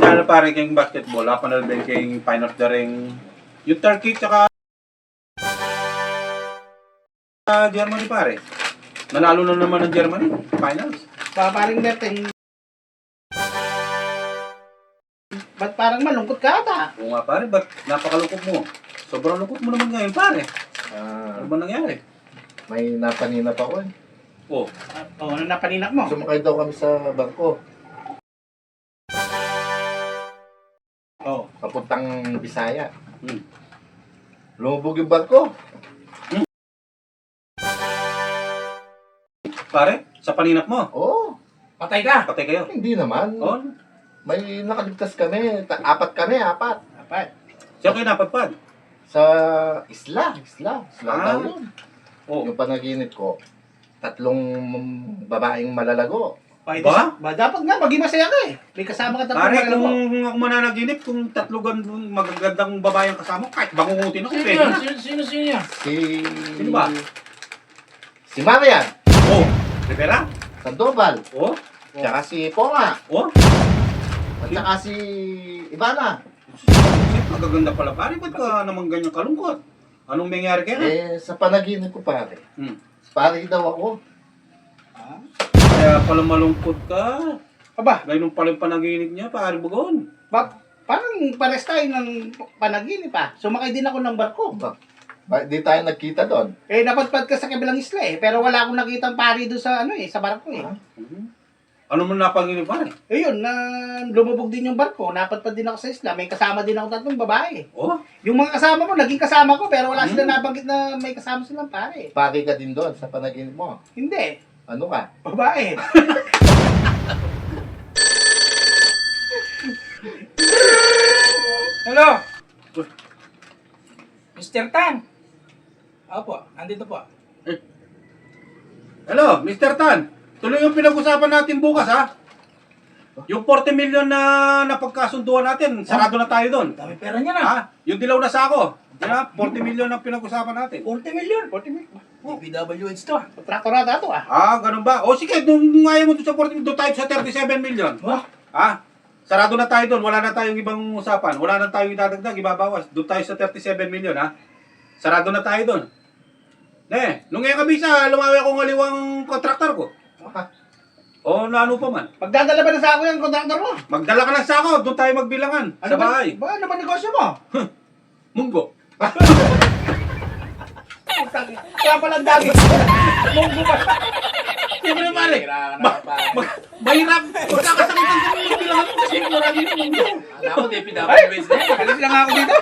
sana pare kayong basketball, apan na kayong finals na rin yung Turkey tsaka Germany pare. Nanalo na naman ng Germany, finals. Paring Berteng. Ba't parang malungkot ka ata? Oo nga pare, ba't napakalungkot mo? Sobrang lungkot mo naman ngayon pare. Ano ba nangyari? May napaninap ako eh. Oh, Ano na paninak mo? Sumakay daw kami sa bangko. Oh. Papuntang Bisaya. hmm. Lumubog yung bangko. Pare, sa paninap mo, Oo. Patay ka? patay kayo. Hindi naman. Oh, May nakaligtas kami. Apat kami, apat. Dapat. siya kayo napadpad. Sa isla. Isla daw yun. Oh, Yung panaginip ko, 3 babaeng malalago. Ba? Dapat nga, maging masaya ka eh. May kasama ka pare, tatlong kung malalago. ako mananaginip, kung 3 magagandang babayang kasama, kahit bangungutin ako, Sino pwede yun? na. Sino yan? Sino ba? Si Marian. Oh, Rivera? Sandoval. Oh, Tsaka si Ponga. oh. At saka si Ivana. Magaganda pala pare, ba't ka naman ganyan kalungkot? Anong nangyari kaya? Sa panaginip ko pare. Hmm. Pare daw ako. Kaya pala malungkot ka. Aba, Ganun pala yung panaginip niya, pare Bugon. parang pares tayo ng panaginip pa. Sumakay din ako ng barko. Di tayo nagkita doon. Eh, napadpad ka sa kabilang isla eh. Pero wala akong nakitang pari doon sa sa barko eh. Ano mo napanginip pare? Eh yun, lumubog din yung barko. Napadpad din ako sa isla. May kasama din ako 3 babae. Oh, Yung mga kasama ko, naging kasama ko. Pero wala sila nabanggit na may kasama silang pare. Pare ka din doon sa panaginip mo. Hindi. Ano ka? Babae. Hello? Mr. Tan? Opo, andito po. hello, Mr. Tan. Tuloy yung pinag-usapan natin bukas ha. Yung 40 million na napagkasunduan natin, sarado na tayo doon. Dami pera niya na. Ha? Yung dilaw na sako. Yan ha, 40 million ang pinag-usapan natin. 40 million. 40 minutes. DPWH to. Traktor na dato ah. Ah, ganun ba? O sige, nung ayaw mo doon sa 40 million, doon tayo sa 37 million. Wah, Ha? Sarado na tayo doon, wala na tayong ibang usapan. Wala na tayong idadagdag, ibabawas. Doon tayo sa 37 million ha. Sarado na tayo doon. Nung ngayon kabisa, lumawi akong aliwang kontraktor ko. O na ano pa man. Pagdadala ba na sa ako yung kontraktor mo? Magdala ka ng sako, doon tayo magbilangan. Sa bahay. Ano ba negosyo mo? Munggo. Kaya pala ang dami. Munggo ba? Siyempre pare. Mahirap. Magkakasakitan sa mga magbilangan kasi marami yung munggo. alam ko DPWH na yan. Alis lang ako dito.